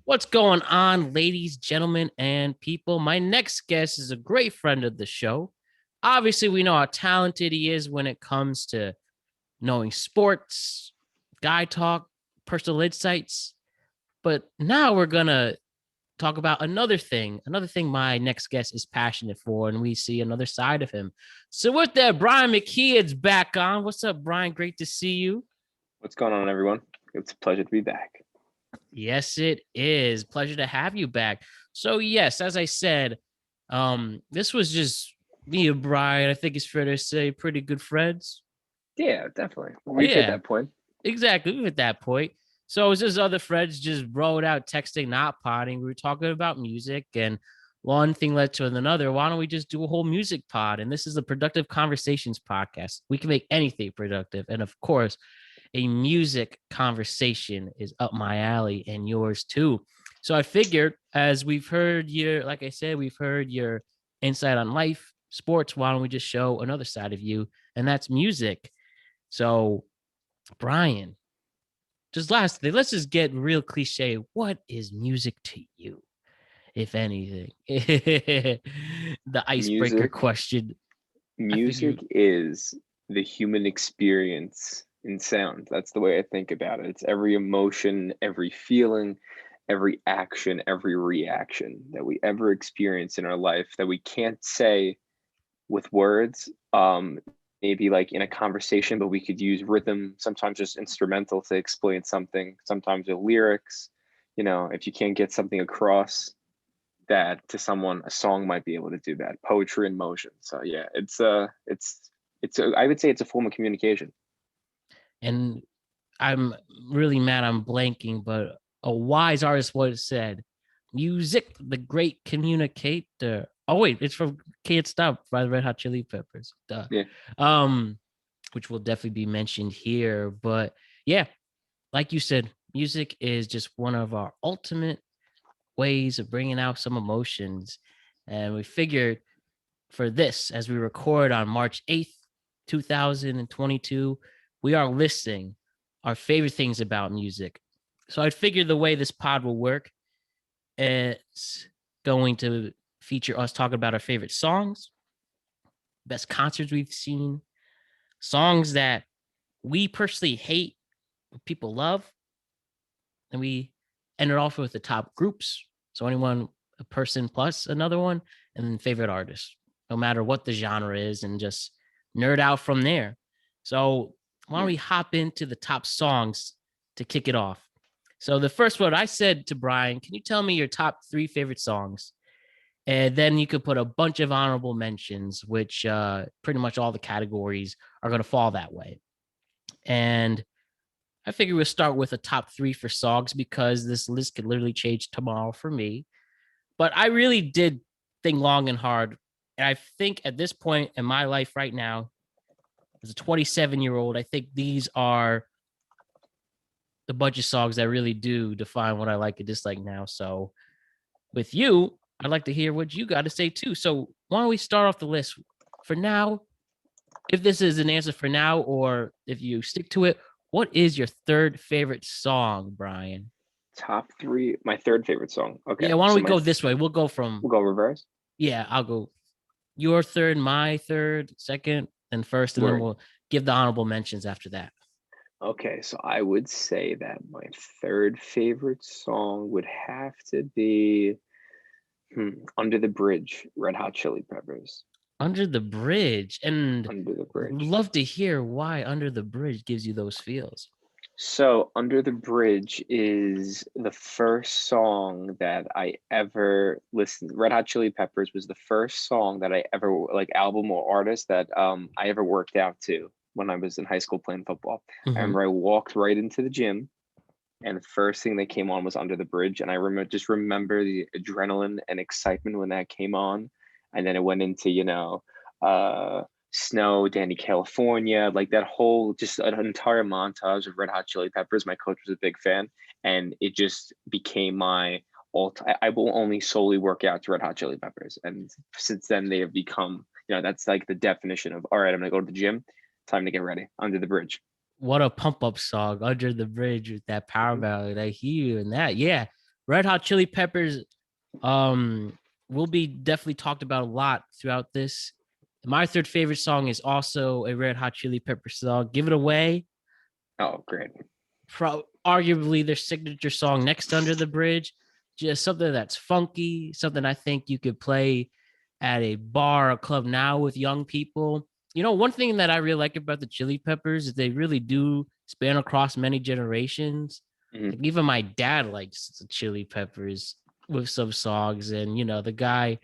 What's going on, ladies, gentlemen, and people? My next guest is a great friend of the show. Obviously, we know how talented he is when it comes to knowing sports, guy talk, personal insights. But now we're going to talk about another thing my next guest is passionate for, and we see another side of him. So, with that, Bryan McKeon's back on. What's up, Bryan? Great to see you. What's going on, everyone? It's a pleasure to be back. Yes, it is. Pleasure to have you back. So, yes, as I said, this was just me and Bryan. I think it's fair to say pretty good friends. Yeah, definitely. We've hit Yeah, that point. exactly. We're at that point. So it was just other friends just rolled out texting, not potting. We were talking about music, and one thing led to another. Why don't we just do a whole music pod? And this is the Productive Conversations podcast. We can make anything productive. And of course, a music conversation is up my alley and yours too. So I figured, as we've heard your, like I said, we've heard your insight on life, sports. Why don't we just show another side of you? And that's music. So, Bryan, just lastly, let's just get real cliche. What is music to you, if anything? The icebreaker Music, question. I figure, music is the human experience in sound. That's the way I think about it. It's every emotion, every feeling, every action, every reaction that we ever experience in our life that we can't say with words. Maybe like in a conversation, but we could use rhythm, sometimes just instrumental to explain something, sometimes with lyrics. If you can't get something across that to someone, a song might be able to do that. Poetry in motion. So yeah, I would say it's a form of communication. and I'm really mad I'm blanking, but a wise artist once said, music, the great communicator. Oh, wait, it's from Can't Stop by the Red Hot Chili Peppers. Duh. Yeah. Um, which will definitely be mentioned here. But yeah, like you said, music is just one of our ultimate ways of bringing out some emotions. And we figured for this, as we record on March 8th, 2022, we are listing our favorite things about music. So I figured the way this pod will work, it's going to feature us talking about our favorite songs, best concerts we've seen, songs that we personally hate, but people love, and we end it off with the top groups. So anyone, a person plus another one, and then favorite artists, no matter what the genre is, and just nerd out from there. So why don't we hop into the top songs to kick it off? So the first one I said to Bryan, can you tell me your top 3 favorite songs? And then you could put a bunch of honorable mentions, which pretty much all the categories are going to fall that way. And I figure we'll start with a top 3 for songs because this list could literally change tomorrow for me. But I really did think long and hard. And I think at this point in my life right now, as a 27-year-old, I think these are the bunch of songs that really do define what I like and dislike now. So with you, I'd like to hear what you got to say too. So why don't we start off the list for now? If this is an answer for now, or if you stick to it, what is your third favorite song, Bryan? Top three. My third favorite song. Okay, Yeah, why don't so we go this way? We'll go from, we'll go reverse. yeah, I'll go your third, my third, second, and first, and then Word. we'll give the honorable mentions after that. Okay, so I would say that my third favorite song would have to be Under the Bridge, Red Hot Chili Peppers. Under the Bridge. And Under the Bridge. love to hear why Under the Bridge gives you those feels. So, Under the Bridge is the first song that I ever listened. Red Hot Chili Peppers was the first song that I ever like album or artist that I ever worked out to when I was in high school playing football. I Mm-hmm. remember I walked right into the gym and the first thing that came on was Under the Bridge, and I remember the adrenaline and excitement when that came on, and then it went into uh Snow, Danny California, like that whole just an entire montage of Red Hot Chili Peppers. My coach was a big fan, and it just became my all. I will only solely work out to Red Hot Chili Peppers, and since then they have become, that's like the definition of all right. I'm gonna go to the gym. Time to get ready. Under the Bridge. What a pump up song, Under the Bridge, with that power Mhm. ballad. I hear you in that. Yeah. Red Hot Chili Peppers will be definitely talked about a lot throughout this. My third favorite song is also a Red Hot Chili Pepper song, Give It Away. Oh, great. Arguably their signature song, Next Under the Bridge. Just something that's funky, something I think you could play at a bar or club now with young people. You know, one thing that I really like about the Chili Peppers is they really do span across many generations. Like even my dad likes the Chili Peppers with some songs, and you know, the guy,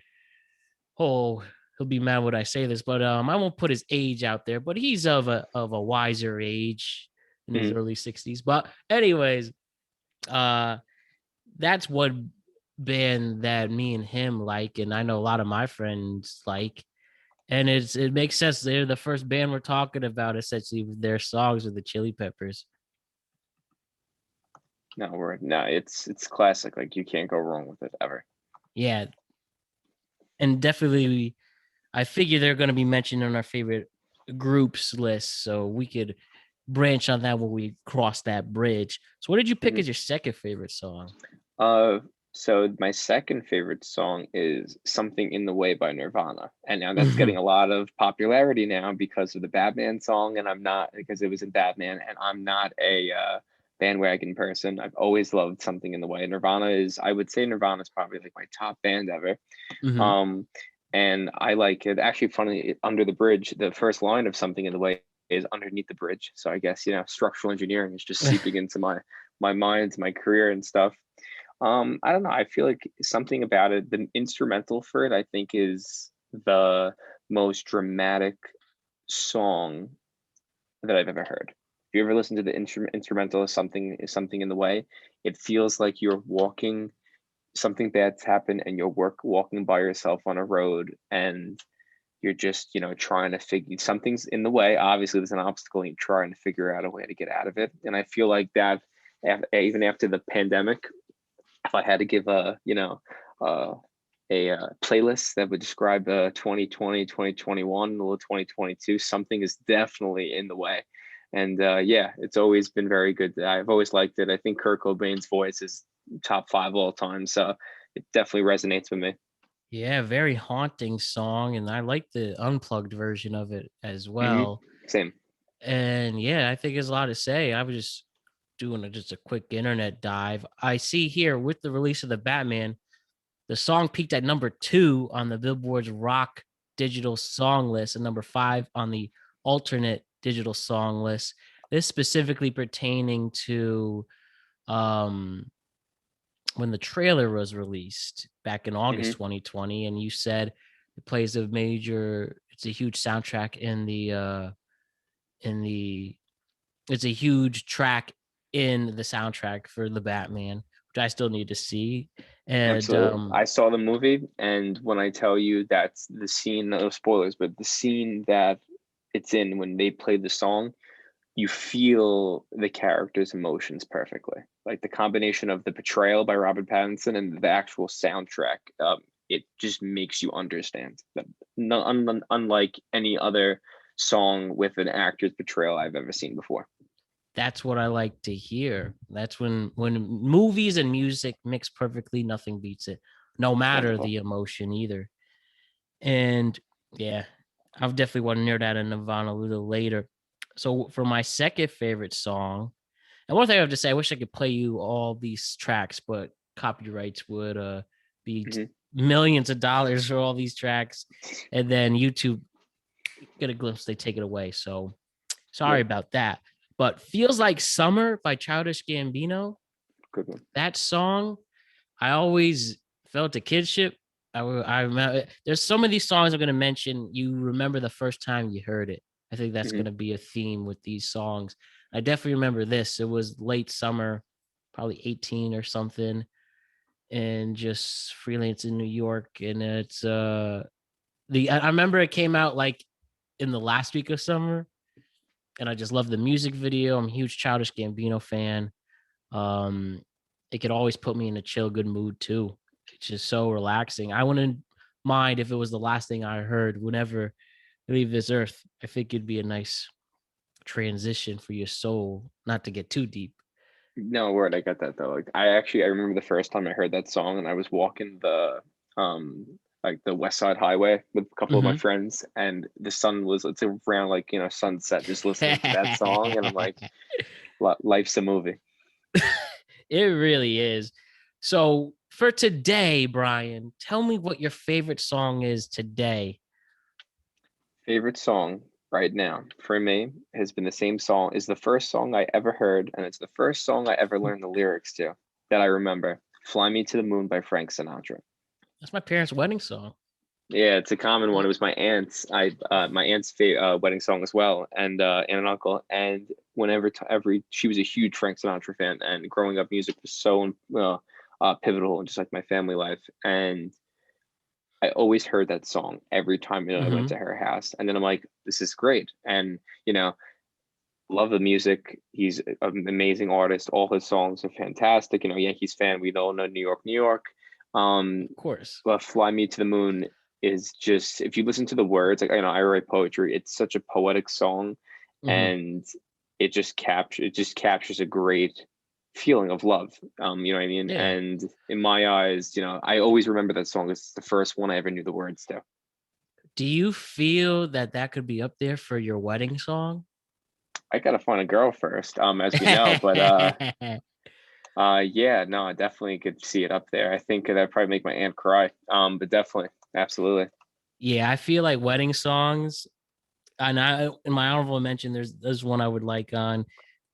oh, he'll be mad when I say this, but I won't put his age out there, but he's of a wiser age in his early 60s. But anyways, uh that's one band that me and him like, and I know a lot of my friends like, and it makes sense. They're the first band we're talking about, essentially, with their songs with the Chili Peppers. No, it's classic. Like you can't go wrong with it ever. Yeah, and definitely, I figure they're going to be mentioned on our favorite groups list, so we could branch on that when we cross that bridge. So, what did you pick as your second favorite song? So my second favorite song is Something in the Way by Nirvana. And now that's getting a lot of popularity now because of the Batman song. And I'm not, because it was in Batman, and I'm not a bandwagon person. I've always loved Something in the Way. I would say Nirvana is probably like my top band ever. And I like it. Actually, funny, Under the Bridge, the first line of Something in the Way is underneath the bridge. So I guess, structural engineering is just seeping into my mind, my career and stuff. I don't know. I feel like something about it, the instrumental for it, I think is the most dramatic song that I've ever heard. If you ever listen to the instrumental of Something in the Way, it feels like you're walking, something bad's happened and you're walking by yourself on a road, and you're just, trying to figure something's in the way. Obviously there's an obstacle and you're trying to figure out a way to get out of it. And I feel like that even after the pandemic, if I had to give a playlist that would describe 2020, 2021, a little 2022, something is definitely in the way. And yeah, it's always been very good. I've always liked it. I think Kurt Cobain's voice is top 5 all time, so it definitely resonates with me. Yeah, very haunting song, and I like the unplugged version of it as well. Same. And yeah, I think there's a lot to say. I was just doing just a quick internet dive. I see here with the release of the Batman, the song peaked at number 2 on the Billboard's rock digital song list and number 5 on the alternate digital song list. This specifically pertaining to when the trailer was released back in August 2020, and you said it plays it's a huge soundtrack it's a huge track in the soundtrack for the Batman, which I still need to see. And absolutely, I saw the movie, and when I tell you that's the scene, no spoilers, but the scene that it's in when they play the song, you feel the character's emotions perfectly. Like the combination of the portrayal by Robert Pattinson and the actual soundtrack, it just makes you understand that. Unlike any other song with an actor's portrayal I've ever seen before. That's what I like to hear. That's when movies and music mix perfectly, nothing beats it, no matter the emotion either. And yeah, I'll definitely want to nerd out in Nirvana a little later. So for my second favorite song, and one thing I have to say, I wish I could play you all these tracks, but copyrights would be millions of dollars for all these tracks, and then YouTube get a glimpse, they take it away. So sorry about that. But Feels Like Summer by Childish Gambino. Good one. That song, I always felt a kidship. I remember there's some of these songs I'm going to mention. You remember the first time you heard it. I think that's going to be a theme with these songs. I definitely remember this. It was late summer, probably 18 or something, and just freelance in New York. And it's I remember it came out like in the last week of summer, and I just love the music video. I'm a huge Childish Gambino fan. It could always put me in a chill, good mood too. It's just so relaxing. I wouldn't mind if it was the last thing I heard whenever I leave this earth. I think it'd be a nice transition for your soul, not to get too deep. No word, I got that though. Like I remember the first time I heard that song, and I was walking the um like the West Side Highway with a couple of my friends, and the sun was, it's around like, sunset, just listening to that song, and I'm like, life's a movie. It really is. So for today, Bryan, tell me what your favorite song is today. Favorite song right now for me has been the same song, is the first song I ever heard, and it's the first song I ever learned the lyrics to that I remember. Fly Me to the Moon by Frank Sinatra. That's my parents' wedding song. Yeah, it's a common one. It was my aunt's wedding song as well, and an uncle. And whenever every she was a huge Frank Sinatra fan, and growing up, music was so pivotal in just like my family life. And I always heard that song every time I went to her house, and then I'm like, this is great, and love the music. He's an amazing artist. All his songs are fantastic. Yankees fan. We all know New York, New York. Of course. But Fly Me to the Moon is just, if you listen to the words, like I write poetry, it's such a poetic song, and it just captures a great feeling of love. You know what I mean? Yeah. And in my eyes, I always remember that song. It's the first one I ever knew the words to. Do you feel that could be up there for your wedding song? I gotta find a girl first, as we know, but yeah, no, I definitely could see it up there. I think that'd probably make my aunt cry. But definitely, absolutely. Yeah, I feel like wedding songs, and I in my honorable mention, there's one I would like on,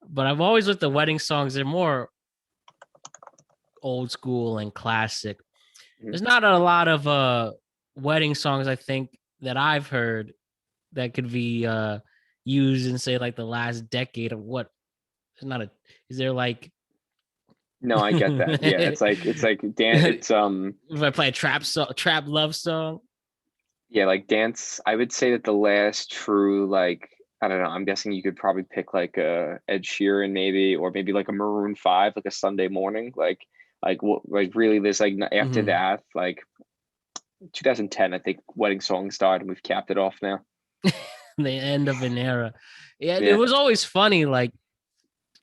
but I've always looked at wedding songs. They're more old school and classic. Mhm. There's not a lot of wedding songs I think that I've heard that could be used in say like the last decade of what. It's not a. Is there like No, I get that. Yeah, it's like Dan. It's if I play a trap love song? yeah, like dance. I would say that the last true, like, I don't know. I'm guessing you could probably pick like a Ed Sheeran maybe, or maybe like a Maroon 5, like a Sunday morning, like what, like really this, like after Mhm. that, like 2010, I think wedding songs started, and we've capped it off now. The end of an era. Yeah, it Yeah. was always funny. Like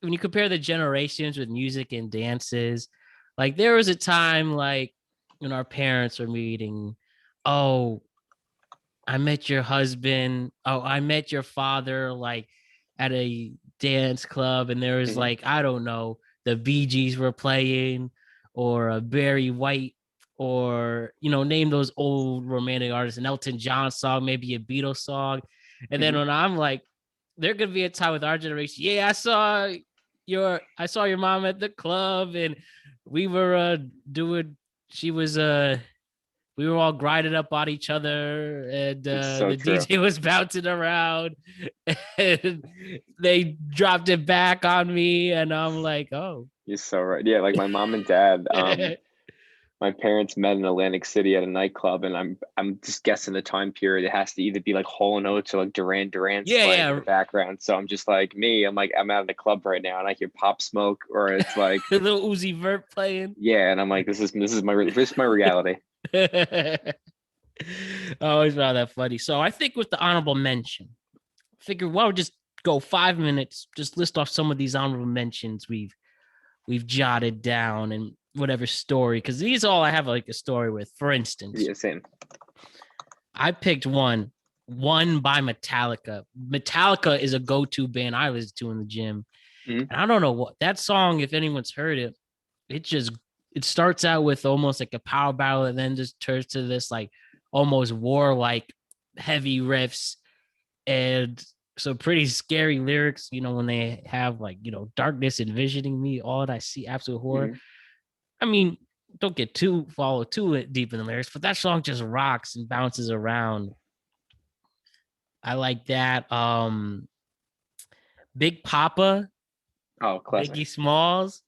when you compare the generations with music and dances, like there was a time like when our parents were meeting, oh, I met your husband. Oh, I met your father like at a dance club, and there was Hmm. like, I don't know, the Bee Gees were playing, or a Barry White, or name those old romantic artists, an Elton John song, maybe a Beatles song. And then Hmm. when I'm like, there could be a time with our generation, yeah, I saw your mom at the club, and we were doing she was we were all grinding up on each other, and It's so the true. DJ was bouncing around, and they dropped it back on me, and I'm like, oh. You're so right. Yeah, like my mom and dad. My parents met in Atlantic City at a nightclub, and I'm just guessing the time period. It has to either be like Hall and Oates or like Duran Duran's Yeah, playing in yeah. the background. So I'm just like me. I'm out in the club right now, and I hear Pop Smoke, or it's like, Little Uzi Vert playing. yeah, and I'm like, this is my reality. I always found that funny. So I think with the honorable mention, figure well, just go 5 minutes, just list off some of these honorable mentions we've jotted down and whatever story, because these all I have like a story with. For instance, Yeah, same. I picked one by Metallica. Metallica is a go-to band I listen to in the gym. Hmm. And I don't know what that song, if anyone's heard it, it starts out with almost like a power ballad, and then just turns to this like almost warlike heavy riffs, and some pretty scary lyrics, when they have like, darkness envisioning me, all that I see, absolute horror. Hmm. I mean, don't get too deep in the lyrics, but that song just rocks and bounces around. I like that. Big Papa, Oh, classic. Biggie Smalls,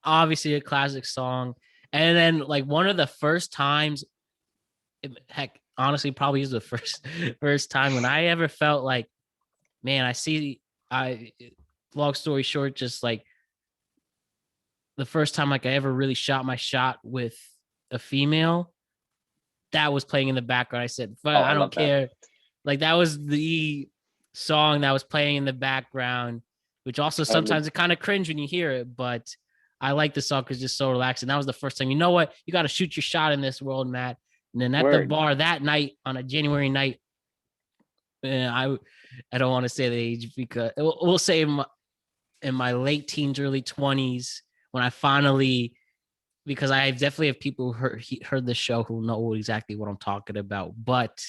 obviously a classic song. And then like one of the first times, heck, honestly, probably is the first time when I ever felt like, man, I long story short, just like the first time like I ever really shot my shot with a female, that was playing in the background. I said, Oh, I I don't love that. care. Like that was the song that was playing in the background. which also sometimes it kind of cringe when you hear it, but I like the song because it's just so relaxing. That was the first time. You know what? You got to shoot your shot in this world, Matt. And then at the bar that night on a January night, I don't want to say the age because we'll say in my late teens, early 20s, when I finally, because I definitely have people who heard the show who know exactly what I'm talking about. But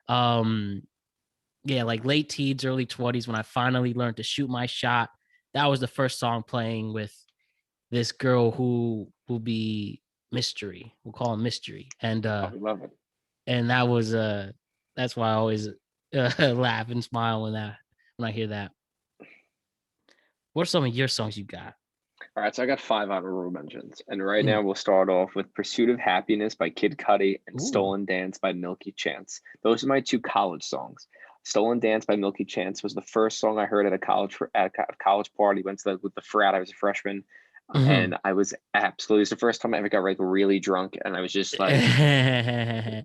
yeah, like late teens, early 20s, when I finally learned to shoot my shot. That was the first song playing with this girl who will be Mystery. We'll call him Mystery. And I love it. And that was that's why I always laugh and smile when I hear that. What are some of your songs you got? All right, so I got 5 honorable mentions, and right now we'll start off with "Pursuit of Happiness" by Kid Cudi and "Stolen Dance" by Milky Chance. Those are my 2 college songs. "Stolen Dance" by Milky Chance was the first song I heard at a college party. Went to with the frat. I was a freshman, and I was absolutely. It was the first time I ever got like really drunk, and I was just like,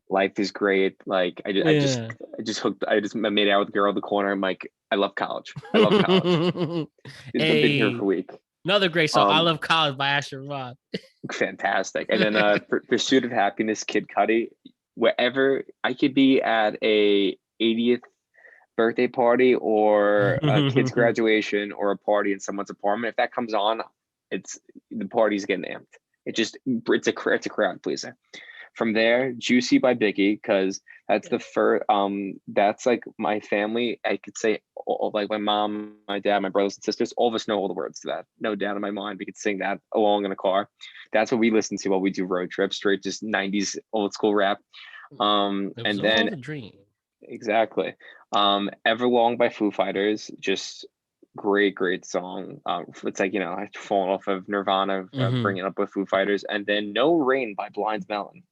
"Life is great." Like I made out with the girl in the corner. I'm like, I love college. I love college. It's been here for a week. Another great song, "I Love College" by Asher Roth. Fantastic. And then "Pursuit of Happiness," Kid Cudi. Wherever I could be at a 80th birthday party or a kid's graduation or a party in someone's apartment, if that comes on, the party's getting amped. It's a crowd pleaser. From there, "Juicy" by Biggie, because that's the first. That's like my family. I could say, like my mom, my dad, my brothers and sisters. All of us know all the words to that. No doubt in my mind. We could sing that along in a car. That's what we listen to while we do road trips. Straight, just '90s old school rap. And then the dream. Exactly. "Everlong" by Foo Fighters. Just great song. It's like I've fallen off of Nirvana, bringing up with Foo Fighters, and then "No Rain" by Blind Melon.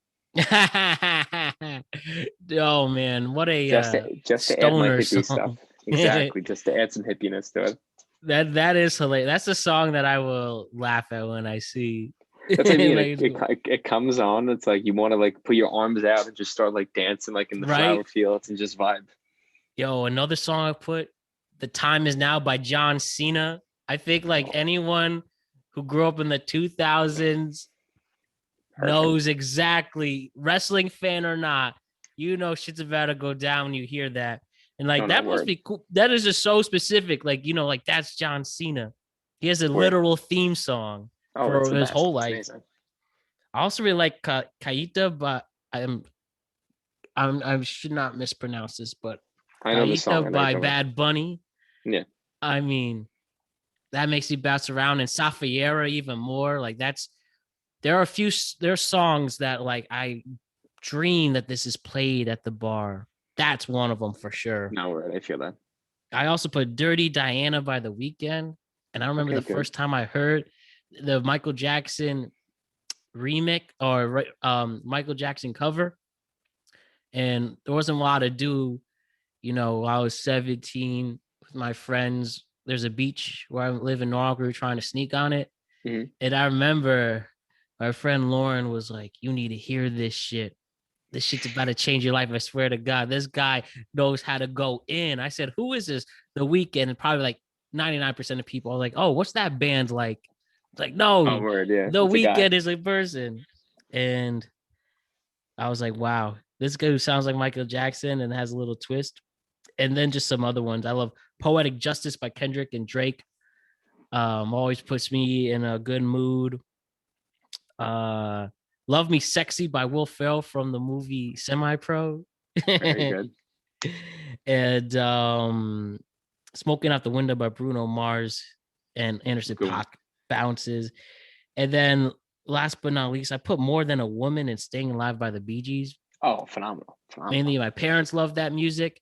Oh man, what a just to add my hippie song. stuff. Exactly, just to add some hippiness to it. That is hilarious. That's a song that I will laugh at when I see. That's what I mean. It comes on. It's like you want to like put your arms out and just start like dancing like in the flower fields and just vibe. Yo, another song I put, "The Time Is Now" by John Cena. I think like anyone who grew up in the 2000s knows exactly, wrestling fan or not, shit's about to go down when you hear that. And like that must be cool. That is just so specific. Like, like that's John Cena. He has a literal theme song for his whole life. I also really like Kaita, but I should not mispronounce this, but I know the song by Bad Bunny. Yeah. I mean, that makes me bounce around, and Safayera even more. Like there's songs that like I dream that this is played at the bar. That's one of them for sure. No, I feel that. I also put "Dirty Diana" by The Weeknd, and I remember first time I heard the Michael Jackson remix or Michael Jackson cover, and there wasn't a lot to do. I was 17 with my friends. There's a beach where I live in Norwalk. We were trying to sneak on it, and I remember my friend Lauren was like, "You need to hear this shit. This shit's about to change your life. I swear to God, this guy knows how to go in." I said, "Who is this?" The Weeknd, and probably like 99% of people are like, "Oh, what's that band like?" It's like, no, The Weeknd is a person. And I was like, wow, this guy who sounds like Michael Jackson and has a little twist. And then just some other ones. I love "Poetic Justice" by Kendrick and Drake. Always puts me in a good mood. "Love Me Sexy" by Will Ferrell from the movie Semi-Pro. Very good. And "Smoking Out the Window" by Bruno Mars and Anderson .Paak bounces. And then last but not least, I put "More Than a Woman" and "Staying Alive" by the Bee Gees. Oh, phenomenal. Mainly my parents love that music,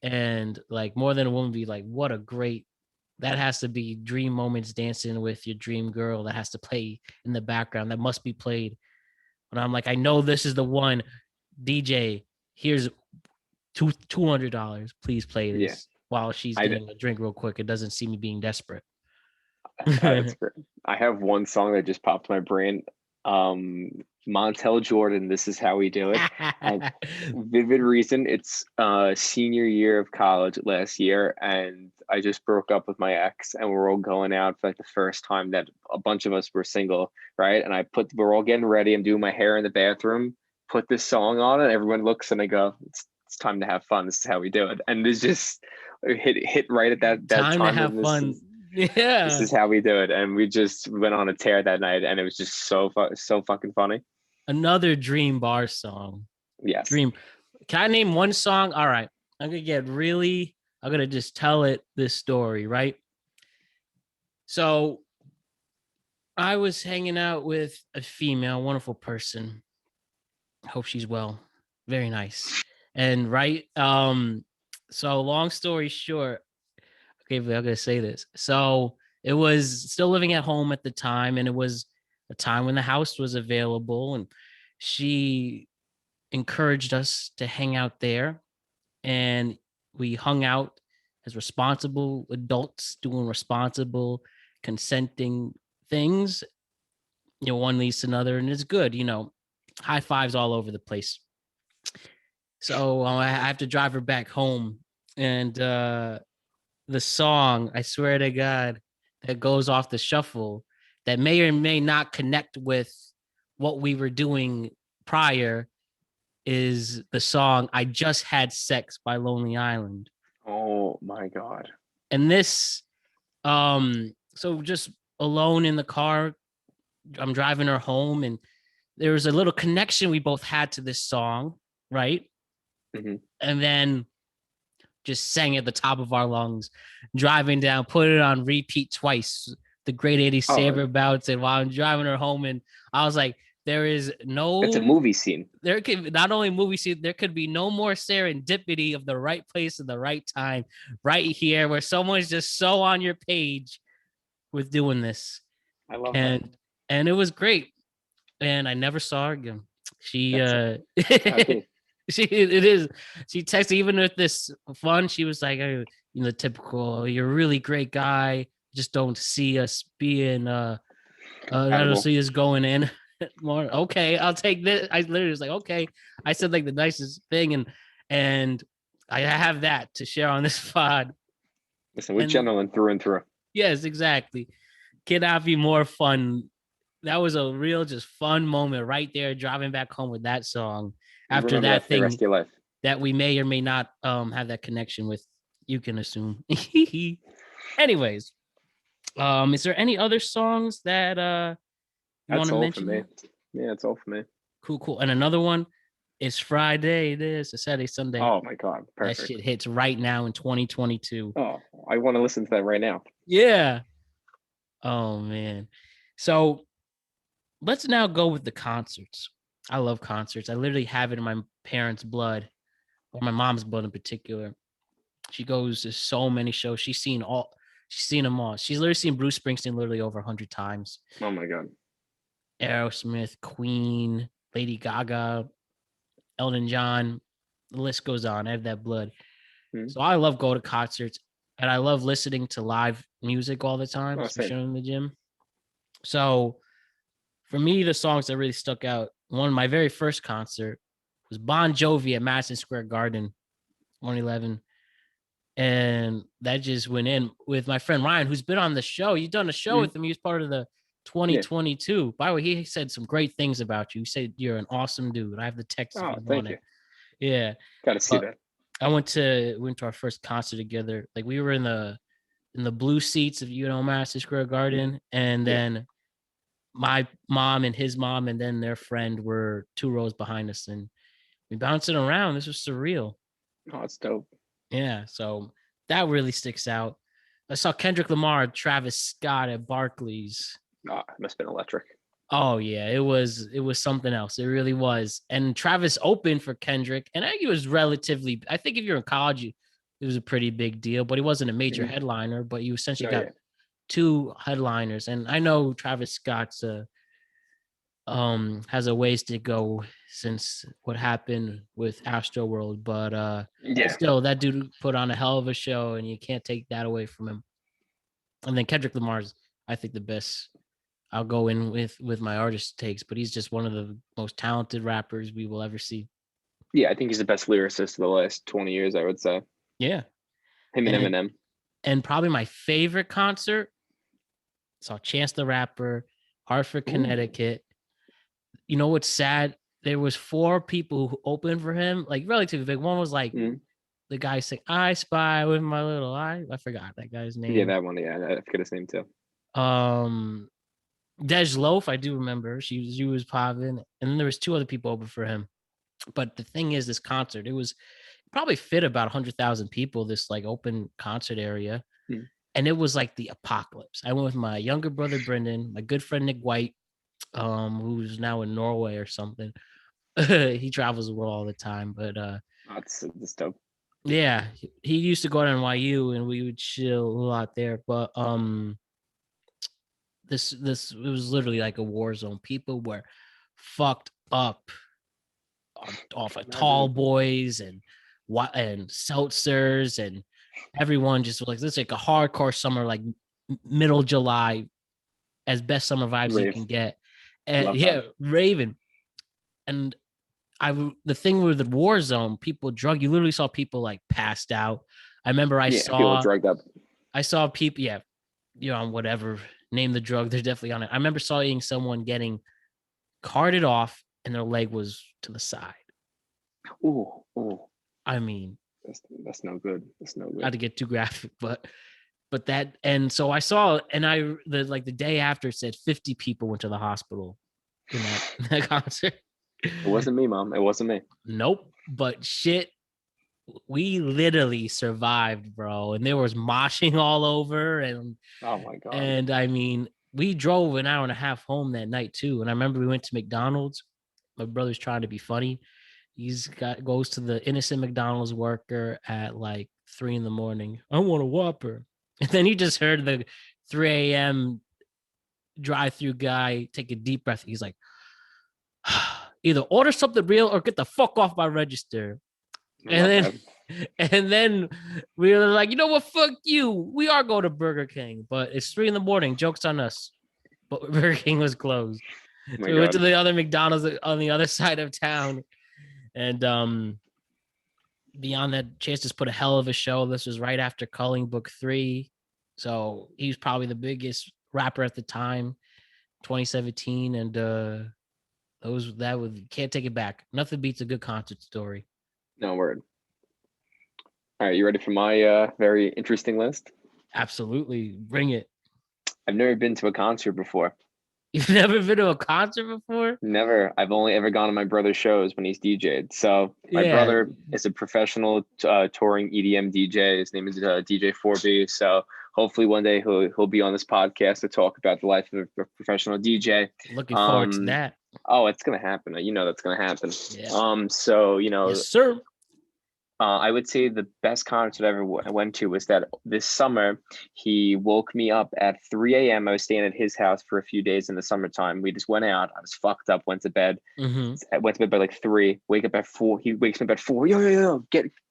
and like "More Than a Woman" be like, what a great, that has to be dream moments dancing with your dream girl. That has to play in the background. That must be played. And I'm like, I know this is the one. DJ, here's $200. Please play this while she's getting a drink real quick. It doesn't see me being desperate. That's great. I have one song that just popped in my brain. Montel Jordan, This Is How We Do It. And vivid reason, it's senior year of college last year, and I just broke up with my ex, and we're all going out for like the first time that a bunch of us were single, right? And we're all getting ready. I'm doing my hair in the bathroom, put this song on, and everyone looks and I go, it's time to have fun. This is how we do it. And it's just hit right at that Time to time. have And fun. this Yeah. is how we do it. And we just went on a tear that night, and it was just so fucking funny. Another Dream Bar song. Yes. Dream. Can I name one song? All right. I'm gonna just tell this story, right? So I was hanging out with a female, wonderful person. Hope she's well. Very nice. And right. So long story short, okay, but I'm gonna say this. So it was still living at home at the time, and it was a time when the house was available, and she encouraged us to hang out there, and we hung out as responsible adults doing responsible, consenting things. One leads to another, and it's good. High fives all over the place. So I have to drive her back home, and the song, I swear to God, that goes off the shuffle, that may or may not connect with what we were doing prior, is the song "I Just Had Sex" by Lonely Island. Oh my God. And this, so just alone in the car, I'm driving her home, and there was a little connection we both had to this song, right? Mm-hmm. And then just sang at the top of our lungs, driving down, put it on repeat twice. The great 80s saber bouts, and while I'm driving her home, and I was like, there is no. It's a movie scene. There could not only movie scene, there could be no more serendipity of the right place at the right time, right here, where someone's just so on your page with doing this. I love that. And it was great. And I never saw her again. She she texted, even with this fun, she was like, typical, you're a really great guy, just don't see us being I don't see us going in more. Okay, I'll take this. I literally was like, okay. I said like the nicest thing, and I have that to share on this pod. Listen, we're gentlemen through and through. Yes, exactly. Cannot be more fun. That was a real just fun moment right there, driving back home with that song. After that thing, the rest of your life, that we may or may not have that connection with, you can assume. Anyways, is there any other songs that you want to mention? That's all for me. Yeah, it's all for me. Cool. And another one is Friday. This is Saturday, Sunday. Oh my God, perfect. That shit hits right now in 2022. Oh, I want to listen to that right now. Yeah. Oh man. So let's now go with the concerts. I love concerts. I literally have it in my parents' blood, or my mom's blood in particular. She goes to so many shows. She's seen them all. She's literally seen Bruce Springsteen literally over 100 times. Oh my God. Aerosmith, Queen, Lady Gaga, Elton John. The list goes on. I have that blood. Mm-hmm. So I love going to concerts, and I love listening to live music all the time, especially in the gym. So for me, the songs that really stuck out, one of my very first concert was Bon Jovi at Madison Square Garden, 2011. And that just went in with my friend Ryan, who's been on the show. You've done a show with him. He was part of the 2022. Yeah. By the way, he said some great things about you. He said you're an awesome dude. I have the text. Oh, thank you. Yeah. Got to see that. I went to our first concert together. Like, we were in the blue seats of, Madison Square Garden. And then my mom and his mom and then their friend were 2 rows behind us, and we bouncing around. This was surreal. Oh, it's dope. Yeah, so that really sticks out. I saw Kendrick Lamar, Travis Scott at Barclays. Oh, it must have been electric. Oh yeah, it was something else. It really was. And Travis opened for Kendrick, and I think it was relatively. I think if you're in college, it was a pretty big deal. But he wasn't a major headliner. But you essentially got 2 headliners, and I know Travis Scott's has a ways to go since what happened with Astroworld, but still, that dude put on a hell of a show, and you can't take that away from him. And then Kendrick Lamar's, I think, the best I'll go in with my artist takes, but he's just one of the most talented rappers we will ever see. Yeah, I think he's the best lyricist of the last 20 years, I would say. Yeah. Him and And Eminem. and probably my favorite concert, saw Chance the Rapper, Hartford, Connecticut. You know what's sad? There was 4 people who opened for him, like relatively big. One was like the guy saying "I spy with my little eye." I forgot that guy's name. Yeah, that one. Yeah, I forget his name too. Dej Loaf, I do remember. She was popping, and then there was 2 other people open for him. But the thing is, this concert, it was probably fit about 100,000 people. This like open concert area, and it was like the apocalypse. I went with my younger brother Brendan, my good friend Nick White, who's now in Norway or something. He travels the world all the time, but That's dope. yeah, he used to go to NYU and we would chill a lot there. But this it was literally like a war zone. People were fucked up off of tall boys and seltzers, and everyone just was like, this is like a hardcore summer, like middle July, as best summer vibes you can get. And yeah, raving. And the thing with the war zone, people drug, you literally saw people like passed out. I remember saw people drugged up. I saw people, on whatever, name the drug, they're definitely on it. I remember seeing someone getting carted off and their leg was to the side. Oh. I mean, that's no good. That's no good. Not to get too graphic, but that, and so I saw, and the day after, it said 50 people went to the hospital in that concert. It wasn't me, Mom. It wasn't me. Nope. But shit, we literally survived, bro. And there was moshing all over. And oh my God. And I mean, we drove an hour and a half home that night too. And I remember we went to McDonald's. My brother's trying to be funny. Goes to the innocent McDonald's worker at like 3 a.m. I want a Whopper. And then he just heard the 3 a.m. drive-through guy take a deep breath. He's like, either order something real or get the fuck off my register. And then we were like, you know what? Fuck you. We are going to Burger King, but it's 3 a.m. Joke's on us. But Burger King was closed. So we went to the other McDonald's on the other side of town. And beyond that, Chance just put a hell of a show. This was right after Culling Book 3. So he was probably the biggest rapper at the time, 2017. And can't take it back. Nothing beats a good concert story. No word. All right, you ready for my very interesting list? Absolutely. Bring it. I've never been to a concert before. You've never been to a concert before? Never. I've only ever gone to my brother's shows when he's DJ'd. So my brother is a professional touring EDM DJ. His name is DJ 4B. So hopefully one day he'll be on this podcast to talk about the life of a professional DJ. Looking forward to that. Oh, it's gonna happen. That's gonna happen. Yeah. So yes, sir. I would say the best concert I ever went to was that this summer. He woke me up at 3 a.m. I was staying at his house for a few days in the summertime. We just went out. I was fucked up. Went to bed. I went to bed by like 3. Wake up at 4. He wakes me up at 4. Yo,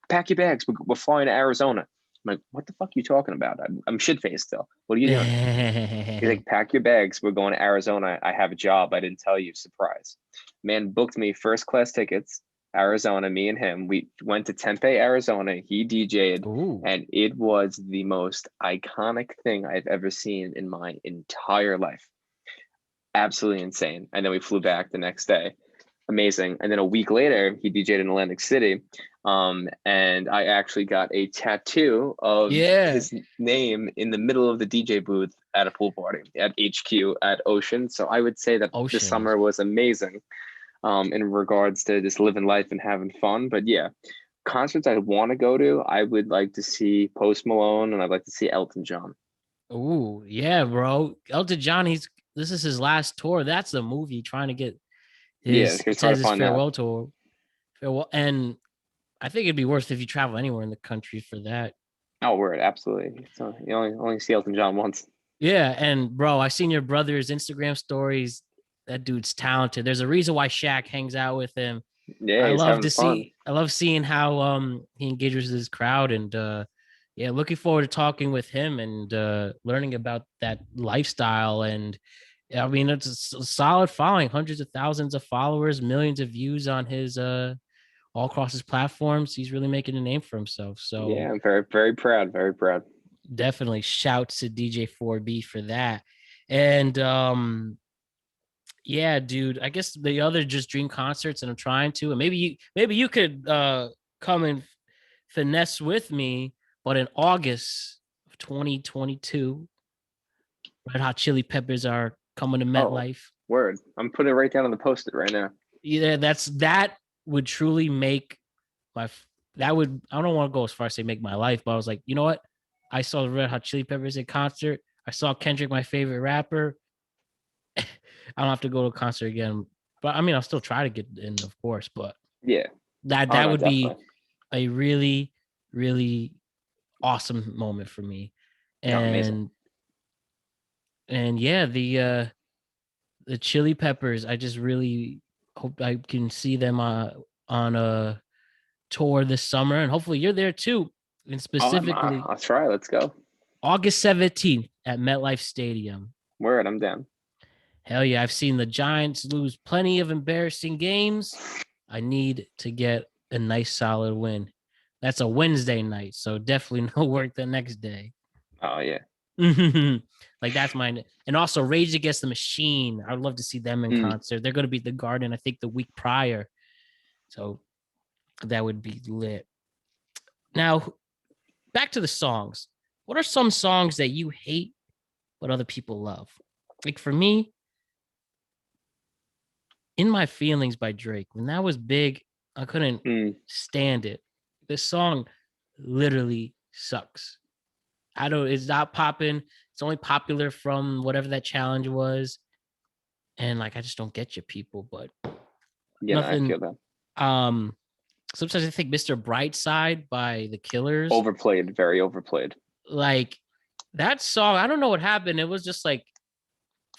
pack your bags. We're flying to Arizona. I'm like, what the fuck are you talking about? I'm shit-faced still. What are you doing? He's like, pack your bags. We're going to Arizona. I have a job. I didn't tell you. Surprise. Man booked me first class tickets. Arizona, me and him. We went to Tempe, Arizona. He DJ'd, and it was the most iconic thing I've ever seen in my entire life. Absolutely insane. And then we flew back the next day. Amazing. And then a week later, he DJ'd in Atlantic City. And I actually got a tattoo of his name in the middle of the DJ booth at a pool party at HQ at Ocean. So I would say that this summer was amazing. In regards to just living life and having fun. But yeah, concerts I want to go to, I would like to see Post Malone and I'd like to see Elton John. Oh, yeah, bro. Elton John, this is his last tour. That's the movie trying to get his farewell tour. Farewell, and I think it'd be worse if you travel anywhere in the country for that. Oh, word, absolutely. So you only see Elton John once. Yeah, and bro, I seen your brother's Instagram stories. That dude's talented. There's a reason why Shaq hangs out with him. Yeah, I love seeing how he engages his crowd, and looking forward to talking with him and learning about that lifestyle and I mean, it's a solid following, hundreds of thousands of followers, millions of views on his all across his platforms. He's really making a name for himself. So Yeah, I'm very, very proud. Very proud. definitely shouts to DJ 4B for that. And yeah, dude, I guess the other just dream concerts, and I'm trying to, and maybe you could come and finesse with me, but in August of 2022, Red Hot Chili Peppers are coming to Oh, MetLife. word. I'm putting it right down on the post-it right now. Yeah, that would truly make my that would I don't want to go as far as say make my life, but I was like, you know what? I saw the Red Hot Chili Peppers in concert. I saw Kendrick, my favorite rapper. I don't have to go to a concert again, but I mean, I'll still try to get in, of course. But Yeah. that Oh, no, would definitely. be a really, really awesome moment for me. No, amazing. And yeah, the Chili Peppers, I just really hope I can see them on a tour this summer, and hopefully you're there too. And Oh, specifically I'll try. Let's go. August 17th at MetLife Stadium. Word, I'm down. Hell yeah, I've seen the Giants lose plenty of embarrassing games. I need to get a nice solid win. That's a Wednesday night, so definitely no work the next day. Oh, yeah. Like that's mine. And also Rage Against the Machine. I'd love to see them in concert. They're going to be at the Garden, I think, the week prior. So that would be lit. Now, back to the songs. What are some songs that you hate but other people love? Like for me, In My Feelings by Drake, when that was big, I couldn't stand it. This song literally sucks. It's not popping. It's only popular from whatever that challenge was. And like, I just don't get you people, but Yeah, nothing. I feel that. Sometimes I think Mr. Brightside by The Killers. Overplayed, very overplayed. Like that song, I don't know what happened. It was just like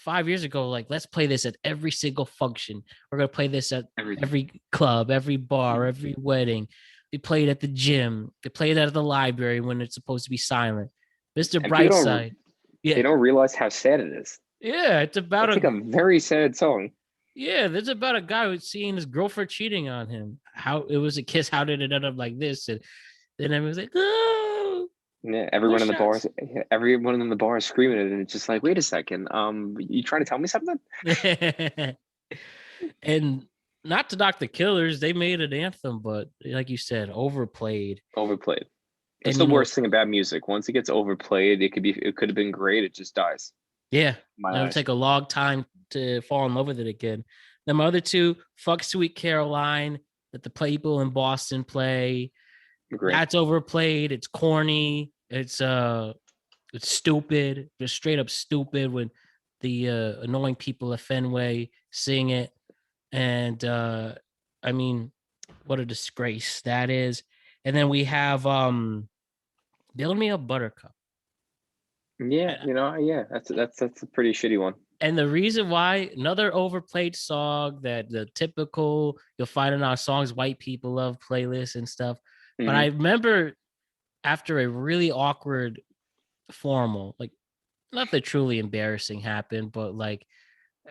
5 years ago, like, let's play this at every single function. We're going to play this at every club, every bar, every wedding. They play it at the gym. They play it at the library when it's supposed to be silent. Mr. Brightside. They don't realize how sad it is. Yeah, it's about like a very sad song. Yeah, it's about a guy who's seeing his girlfriend cheating on him. How it was a kiss. How did it end up like this? And then everyone's like, oh. Yeah, everyone in the bar is screaming it, and it's just like, wait a second, you trying to tell me something? And not to knock The Killers, they made an anthem, but like you said, overplayed. It's the worst thing about music. Once it gets overplayed, it could have been great. It just dies. Yeah, it'll take a long time to fall in love with it again. Then my other two, Fuck Sweet Caroline, that the people in Boston play. Great. That's overplayed. It's corny. It's stupid. Just straight up stupid when the annoying people of Fenway sing it. And I mean, what a disgrace that is. And then we have Build Me a Buttercup. Yeah, that's a pretty shitty one. And the reason why, another overplayed song that the typical, you'll find in our songs white people love playlists and stuff. Mm-hmm. But I remember after a really awkward formal, like nothing truly embarrassing happened, but like,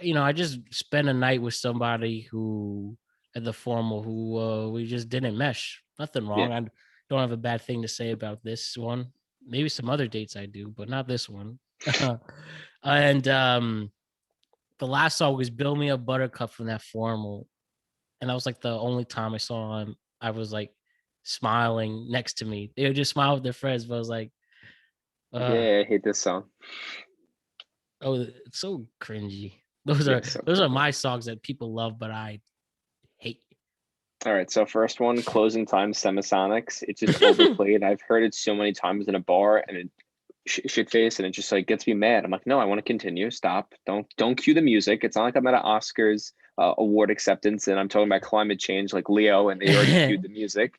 I just spent a night with somebody who at the formal who we just didn't mesh. Nothing wrong. Yeah. I don't have a bad thing to say about this one. Maybe some other dates I do, but not this one. And the last song was Build Me a Buttercup from that formal. And that was like the only time I saw him. I was like smiling next to me. They would just smile with their friends, but I was like, yeah, I hate this song. Oh, it's so cringy. Those are my songs that people love, but I hate. All right, so first one, Closing Time, Semisonics. It's just overplayed. I've heard it so many times in a bar, and it shit face, and it just like gets me mad. I'm like, no, I want to continue. Stop. Don't cue the music. It's not like I'm at an Oscars award acceptance, and I'm talking about climate change like Leo, and they already cued the music.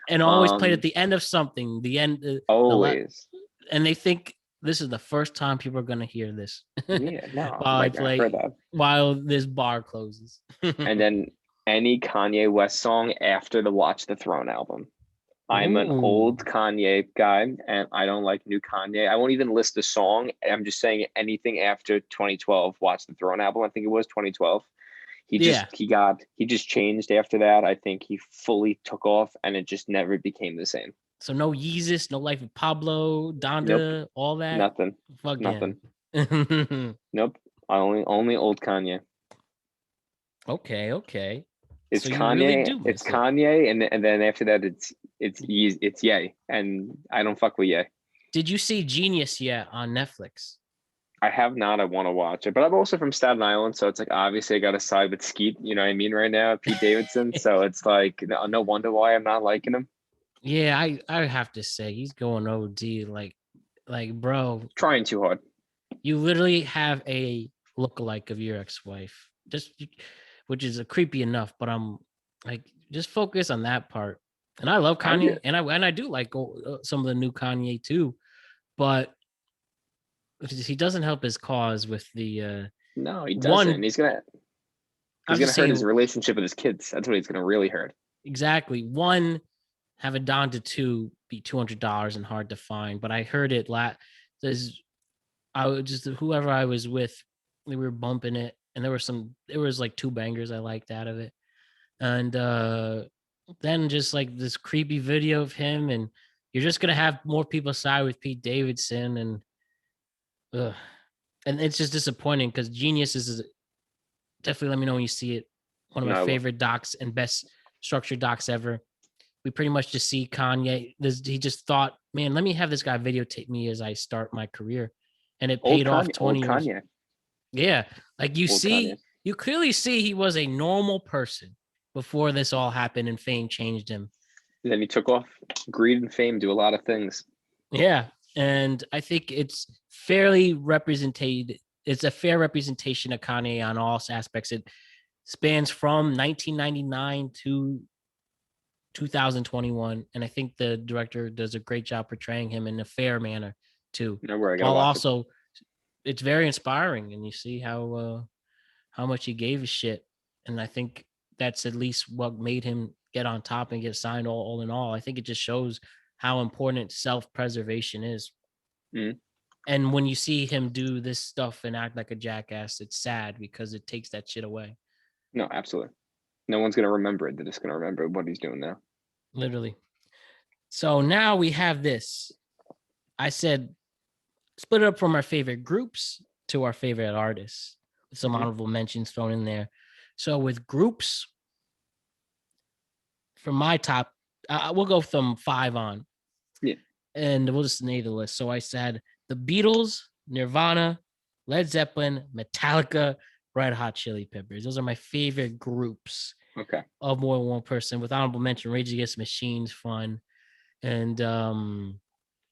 And always played at the end of something. The end. Always. And they think this is the first time people are going to hear this. Yeah, no. while this bar closes. And then any Kanye West song after the Watch the Throne album. I'm an Ooh. old Kanye guy, and I don't like new Kanye. I won't even list a song. I'm just saying anything after 2012. Watch the Throne album. I think it was 2012. Yeah. He just changed after that. I think he fully took off, and it just never became the same. So no Yeezus, no Life of Pablo, Nope, Donda, all that. nothing, Fuck nothing. him. Nope. I only old Kanye. Okay. It's So you really Kanye. do It's miss it. Kanye, and then after that, it's Ye, and I don't fuck with Ye. Did you see Genius yet on Netflix? I have not. I want to watch it, but I'm also from Staten Island, so it's like obviously I got to side with Skeet. You know what I mean right now, Pete Davidson. So it's like no wonder why I'm not liking him. Yeah, I have to say he's going OD. Like bro, Trying too hard. you literally have a lookalike of your ex-wife. Just which is a creepy enough, but I'm like just focus on that part. And I love I'm Kanye, and I do like some of the new Kanye too, but he doesn't help his cause with the no, he doesn't. one. He's I'm gonna just hurt his saying relationship with his kids. That's what he's gonna really hurt. exactly one. Have a Donda two be $200 and hard to find, but I heard it there's I would just whoever I was with, we were bumping it, and there was like two bangers I liked out of it, and then just like this creepy video of him, and you're just gonna have more people side with Pete Davidson, ugh. And it's just disappointing because Genius is definitely, let me know when you see it. One of my No, I will. favorite docs and best structured docs ever. We pretty much just see Kanye. He just thought, man, let me have this guy videotape me as I start my career, and it paid off Old 20 years. Kanye, Yeah. Like old Kanye. you clearly see he was a normal person before this all happened and fame changed him. And then he took off. Greed and fame do a lot of things. Yeah. And I think it's fairly represented. It's a fair representation of Kanye on all aspects. It spans from 1999 to 2021. And I think the director does a great job portraying him in a fair manner too. No, where I gotta While watch it. also, it's very inspiring, and you see how much he gave a shit. And I think that's at least what made him get on top and get signed all in all. I think it just shows how important self-preservation is. Mhm. And when you see him do this stuff and act like a jackass, it's sad because it takes that shit away. No, absolutely. No one's gonna remember it. They're just gonna remember what he's doing now. Literally. So now we have this. I said split it up from our favorite groups to our favorite artists with some honorable mentions thrown in there. So with groups, for my top, we'll go from 5 on. Yeah. And we'll just name the list. So I said the Beatles, Nirvana, Led Zeppelin, Metallica, Red Hot Chili Peppers. Those are my favorite groups Okay. of more than one person. With honorable mention, Rage Against the Machine's fun. And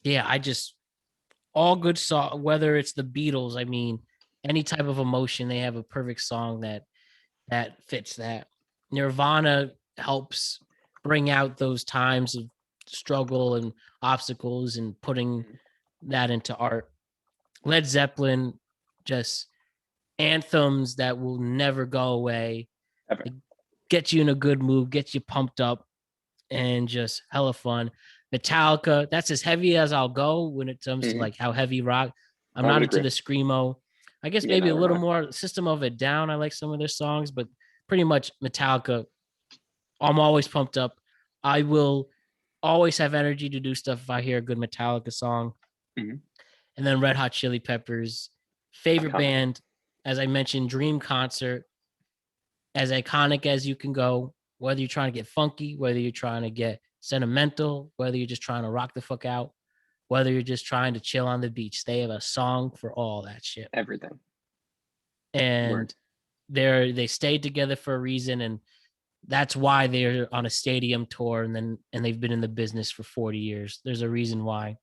yeah, I just all good song. Whether it's the Beatles, I mean, any type of emotion, they have a perfect song that fits that. Nirvana helps bring out those times of struggle and obstacles and putting that into art. Led Zeppelin, just anthems that will never go away. Ever. Get you in a good mood, get you pumped up, and just hella fun. Metallica, that's as heavy as I'll go when it comes to like how heavy rock. I'm I not would into agree. the screamo. I guess Yeah, maybe a neither am little I. more System of a Down. I like some of their songs, but pretty much Metallica. I'm always pumped up. I will always have energy to do stuff if I hear a good Metallica song. Mhm. And then Red Hot Chili Peppers, favorite Iconic. band, as I mentioned, dream concert, as iconic as you can go. Whether you're trying to get funky, whether you're trying to get sentimental, whether you're just trying to rock the fuck out, whether you're just trying to chill on the beach, they have a song for all that shit. Everything. And Word. they stayed together for a reason, and that's why they're on a stadium tour, and they've been in the business for 40 years. There's a reason why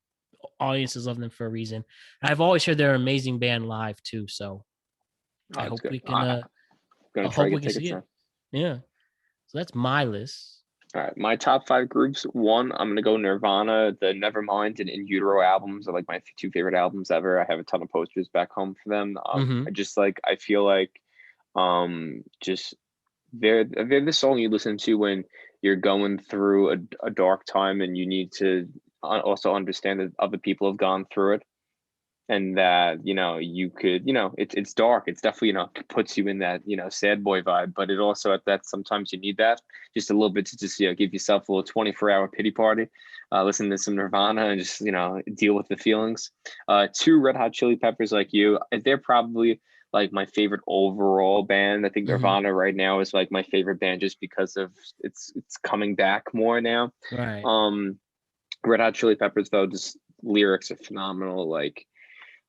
audiences love them for a reason. I've always heard they're an amazing band live too, so Oh, I that's hope good. we can I'm I gonna try hope to we get can see tickets it. now. Yeah. So that's my list. All right, my top 5 groups. One, I'm gonna go Nirvana. The Nevermind and In Utero albums are like my 2 favorite albums ever. I have a ton of posters back home for them. Mm-hmm. I feel like just they're the song you listen to when you're going through a dark time and you need to also understand that other people have gone through it, and that you could, it's dark, it's definitely, puts you in that, sad boy vibe, but it also at that sometimes you need that just a little bit to just give yourself a little 24-hour pity party, listen to some Nirvana and just deal with the feelings. Two Red Hot Chili Peppers, like you, they're probably like my favorite overall band. I think Mm-hmm. Nirvana right now is like my favorite band just because of it's coming back more now. Right. Red Hot Chili Peppers though, just lyrics are phenomenal. Like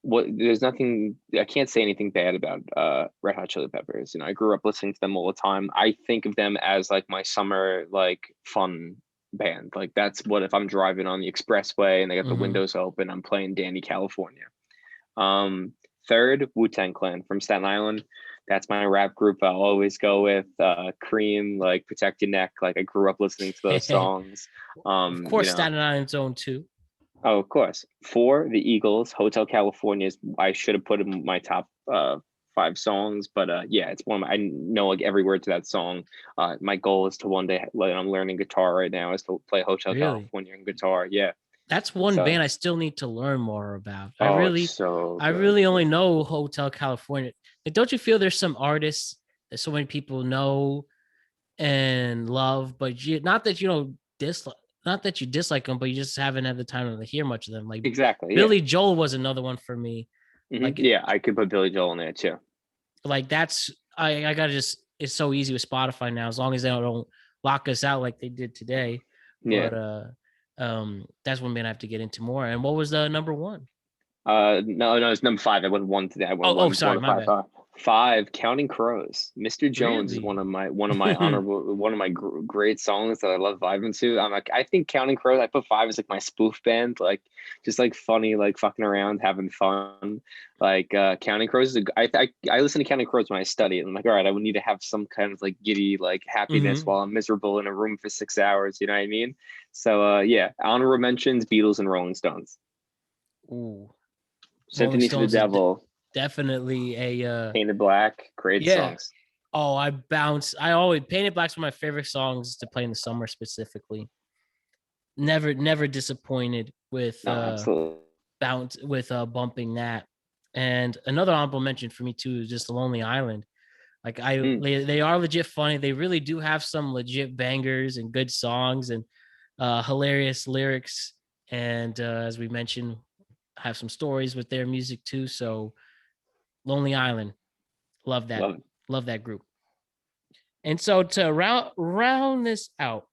there's nothing, I can't say anything bad about Red Hot Chili Peppers. I grew up listening to them all the time. I think of them as like my summer like fun band. Like that's what, if I'm driving on the expressway and they got the Mm-hmm. windows open, I'm playing Danny California. Third, Wu-Tang Clan from Staten Island. That's my rap group I'll always go with. Cream, like Protect Your Neck. Like I grew up listening to those songs. Of course, Staten Island's own too. Oh, of course. Four, the Eagles, Hotel California. I should have put in my top 5 songs, but yeah, it's one of I know like every word to that song. My goal is to one day, like I'm learning guitar right now, is to play Hotel Really? California and guitar. Yeah. That's one So, band I still need to learn more about. it's so I good. really only know Hotel California. Like, don't you feel there's some artists that so many people know and love, but not that you don't dislike, not that you dislike them, but you just haven't had the time to hear much of them. Like Exactly. Yeah. Billy Joel was another one for me. Like, yeah, I could put Billy Joel in there too. like that's I gotta just, it's so easy with Spotify now, as long as they don't lock us out like they did today. Yeah. But that's one band I have to get into more. And what was the number one? No, it's number 5. I went 1 today. I went one Sorry, of my 5. bad. 5, Counting Crows. Mr. Jones is Really? one of my honorable, one of my great songs that I love vibing to. I think Counting Crows, I put 5 as like my spoof band, like just like funny, like fucking around, having fun. Like Counting Crows I listen to Counting Crows when I study, and I'm like, all right, I would need to have some kind of like giddy like happiness while I'm miserable in a room for 6 hours. You know what I mean? So yeah, honorable mentions: Beatles and Rolling Stones. Ooh, Rolling Symphony for the Stones is Devil, definitely a Painted Black, great yeah. songs. Oh, I always, Painted Black's one of my favorite songs to play in the summer specifically. Never disappointed with No, absolutely. bumping that. And another honorable mention for me too is just Lonely Island. Like they are legit funny. They really do have some legit bangers and good songs and hilarious lyrics. And as we mentioned, have some stories with their music too. So Lonely Island, love that. Love it. Love that group. And so to round this out,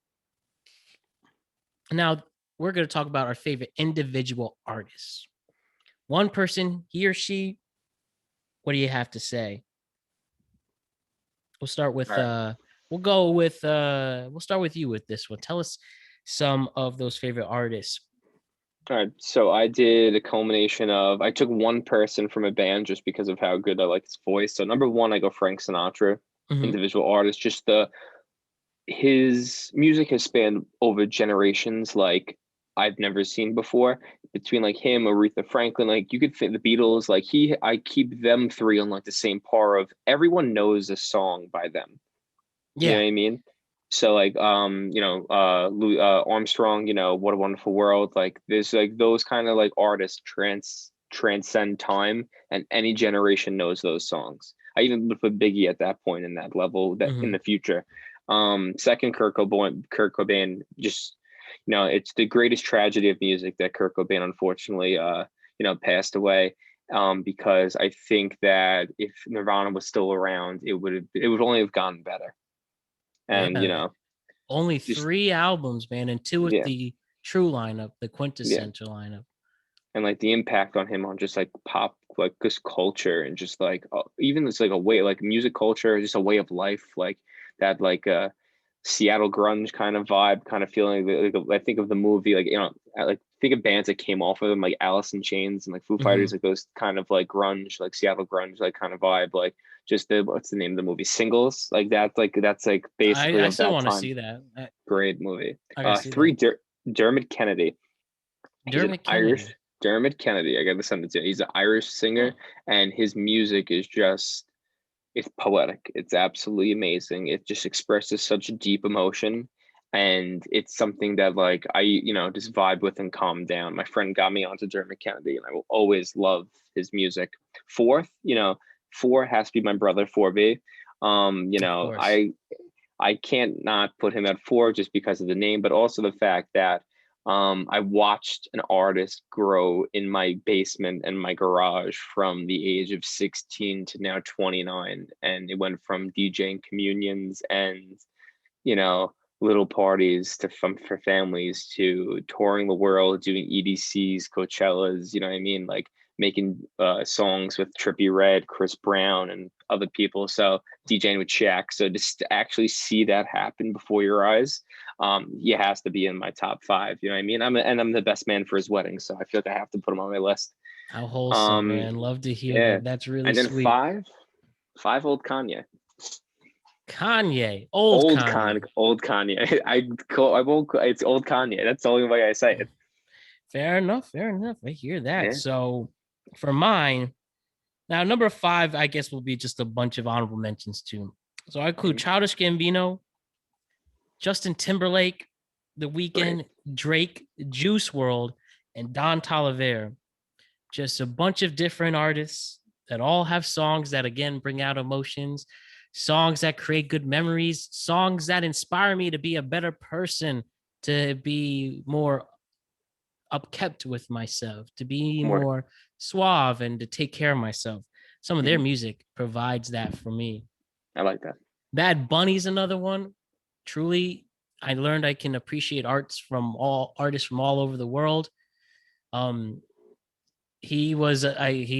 now we're going to talk about our favorite individual artists. One person, he or she, what do you have to say? We'll start with Right. we'll start with you with this one. Tell us some of those favorite artists. All right. So I did a culmination of, I took one person from a band just because of how good I like his voice. So number 1, I go Frank Sinatra, individual artist. Just his music has spanned over generations like I've never seen before. Between like him, Aretha Franklin, like you could fit the Beatles, like I keep them 3 on like the same par of everyone knows a song by them. You know Yeah. what I mean? So like Louis Armstrong, What a Wonderful World. Like there's like those kind of like artists transcend time, and any generation knows those songs. I even would put Biggie at that point in that level, that in the future. Second, Kurt Cobain, just it's the greatest tragedy of music that Kurt Cobain unfortunately passed away. Because I think that if Nirvana was still around, it would only have gotten better. And Yeah. Only just 3 albums, man, and 2 with yeah, the true lineup, the yeah, quintessential lineup. and like the impact on him on just like pop, like just culture, and just like even it's like a way, like music culture, just a way of life, like that, like Seattle grunge kind of vibe, kind of feeling. Like, I think of the movie, like I like think of bands that came off of them, like Alice in Chains and like Foo Fighters, like those kind of like grunge, like Seattle grunge, like kind of vibe, like just what's the name of the movie? Singles, like that's basically I of still that want to time. see that. Great movie. I gotta see 3, that. Dermot Kennedy. He's an Dermot Irish. Kennedy. Dermot Kennedy. I got to send it to you. He's an Irish singer, and his music is just It's poetic. It's absolutely amazing. It just expresses such a deep emotion. And it's something that like I, just vibe with and calm down. My friend got me onto Dermot Kennedy, and I will always love his music. Fourth, four has to be my brother 4B. Of course. I can't not put him at four just because of the name, but also the fact that I watched an artist grow in my basement and my garage from the age of 16 to now 29. And it went from DJing communions and, you know, little parties to for families to touring the world, doing EDCs, Coachellas, you know what I mean? Like making songs with Trippie Redd, Chris Brown, and other people. So DJing with Shaq. So just to actually see that happen before your eyes, he has to be in my top five. You know what I mean? I'm the best man for his wedding, so I feel like I have to put him on my list. How wholesome, man. Love to hear Yeah, that. That's really and then sweet. five old Kanye. Kanye, old Kanye. Old Kanye. It's old Kanye. That's the only way I say it. Fair enough. Fair enough. I hear that. Yeah. So for mine, now number 5, I guess will be just a bunch of honorable mentions too. So I include Childish Gambino, Justin Timberlake, The Weeknd, Right. Drake, Juice WRLD, and Don Toliver. Just a bunch of different artists that all have songs that again bring out emotions, songs that create good memories, songs that inspire me to be a better person, to be more upkept with myself, to be more suave, and to take care of myself. Some of their music provides that for me. I like that. Bad Bunny's another one. Truly, I learned I can appreciate artists from all over the world. He's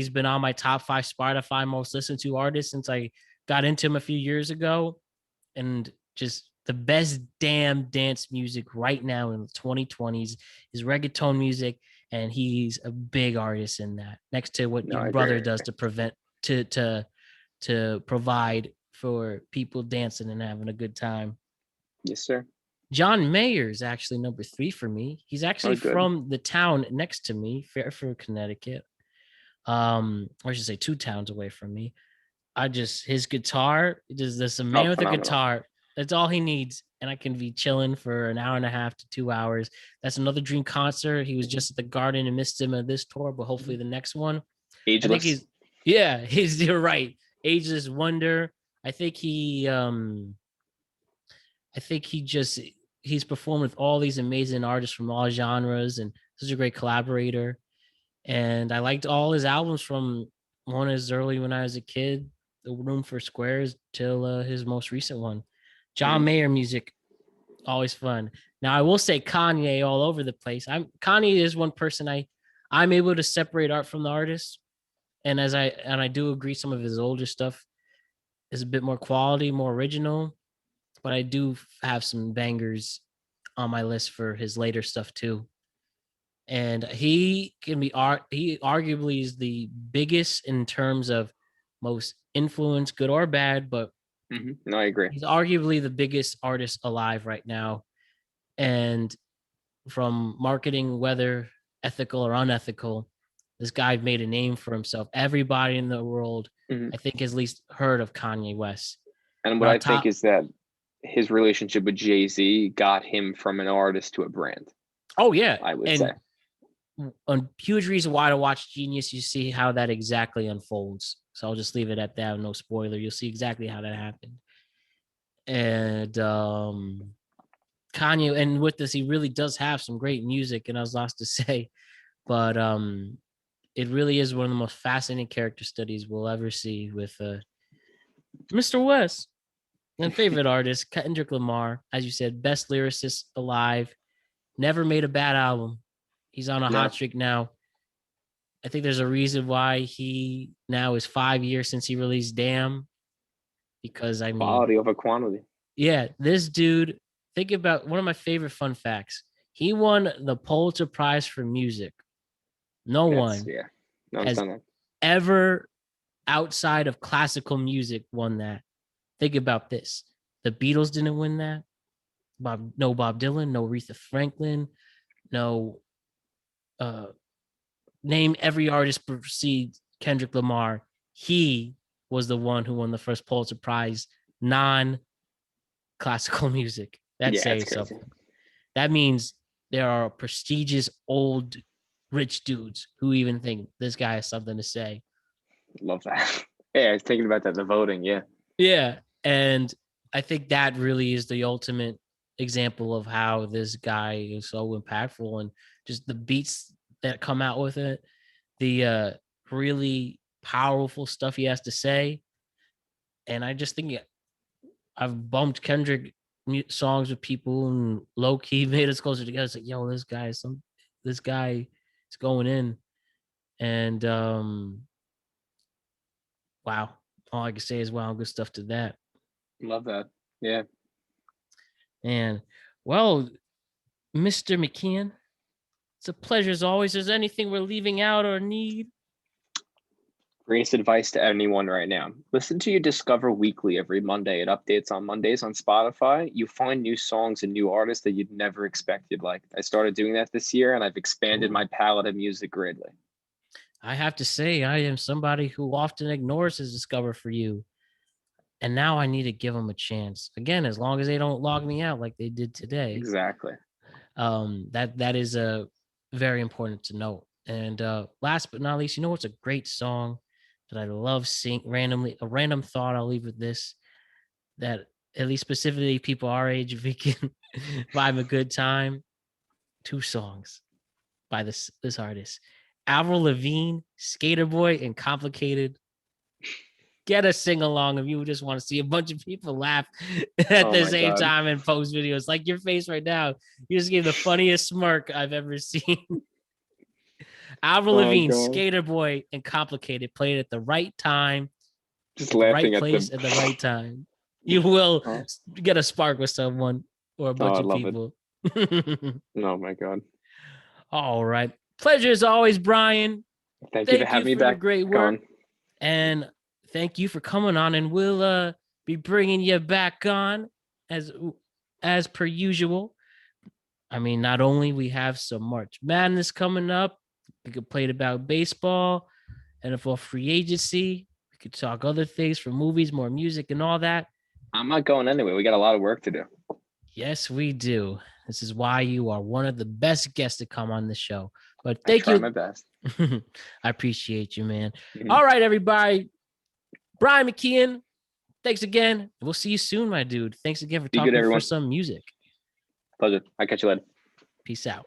been on my top 5 Spotify most listened to artists since I got into him a few years ago, and just the best damn dance music right now in the 2020s is reggaeton music, and he's a big artist in that. Next to what your brother does to provide for people dancing and having a good time. Yes, sir. John Mayer is actually number 3 for me. He's actually from the town next to me, Fairfield, Connecticut. Or I should say 2 towns away from me. His guitar, there's a man with phenomenal. A guitar. That's all he needs. And I can be chilling for an hour and a half to 2 hours. That's another dream concert. He was just at the Garden and missed him at this tour, but hopefully the next one. Ageless. You're right. Ageless Wonder. He's performed with all these amazing artists from all genres and such a great collaborator. And I liked all his albums from one as early when I was a kid, The Room for Squares, till his most recent one. John Mayer music, always fun. Now I will say Kanye all over the place. Kanye is one person I'm able to separate art from the artist. And I do agree some of his older stuff is a bit more quality, more original, but I do have some bangers on my list for his later stuff too. And he arguably is the biggest in terms of most influence, good or bad, but no, I agree. He's arguably the biggest artist alive right now. And from marketing, whether ethical or unethical, this guy made a name for himself. Everybody in the world, I think, has at least heard of Kanye West. And what I think is that his relationship with Jay-Z got him from an artist to a brand. Oh, yeah. I would say. A huge reason why to watch Genius, you see how that exactly unfolds. So I'll just leave it at that. No spoiler. You'll see exactly how that happened. And Kanye, and with this, he really does have some great music, and I was lost to say, but it really is one of the most fascinating character studies we'll ever see with Mr. West. And favorite artist, Kendrick Lamar, as you said, best lyricist alive, never made a bad album. He's on a hot streak now. I think there's a reason why he now is 5 years since he released Damn. Because quality over quantity. Yeah, this dude, think about one of my favorite fun facts. He won the Pulitzer Prize for music. No one has ever outside of classical music won that. Think about this. The Beatles didn't win that. No Bob Dylan, no Aretha Franklin, no name every artist precede Kendrick Lamar. He was the one who won the first Pulitzer Prize, non-classical music. That says something. That means there are prestigious old rich dudes who even think this guy has something to say. Love that. Yeah, I was thinking about that, the voting, yeah. Yeah, and I think that really is the ultimate example of how this guy is so impactful, and just the beats that come out with it, the really powerful stuff he has to say. And I just think I've bumped Kendrick songs with people and low key made us closer together. It's like, yo, this guy is going in. And wow. All I can say is wow, good stuff to that. Love that. Yeah. And well, Mr. McKeon, it's a pleasure as always. Is there anything we're leaving out or need? Greatest advice to anyone right now. Listen to your Discover Weekly every Monday. It updates on Mondays on Spotify. You find new songs and new artists that you'd never expected. Like, I started doing that this year, and I've expanded my palette of music greatly. I have to say, I am somebody who often ignores his Discover for You. And now I need to give them a chance. Again, as long as they don't log me out like they did today. Exactly. That is a very important to note. And last but not least, you know what's a great song that I love singing randomly? A random thought I'll leave with this, that at least specifically people our age, if we can vibe a good time. 2 songs by this artist. Avril Lavigne, Skater Boy, and Complicated. Get a sing along if you just want to see a bunch of people laugh at the same time and post videos. Like your face right now. You just gave the funniest smirk I've ever seen. Avril Lavigne, Skater Boy, and Complicated played at the right time. Just laughing at the right place at the right time. You will get a spark with someone or a bunch of people. Oh my God. All right. Pleasure as always, Bryan. Thank you for having me back. Great work. And thank you for coming on, and we'll be bringing you back on as per usual. I mean, not only we have some March Madness coming up, we could play about baseball, NFL free agency. We could talk other things for movies, more music, and all that. I'm not going anyway. We got a lot of work to do. Yes, we do. This is why you are one of the best guests to come on the show. But thank you. I try my best. I appreciate you, man. Mm-hmm. All right, everybody. Bryan McKeon, thanks again. We'll see you soon, my dude. Thanks again for talking for some music. Pleasure. I'll catch you later. Peace out.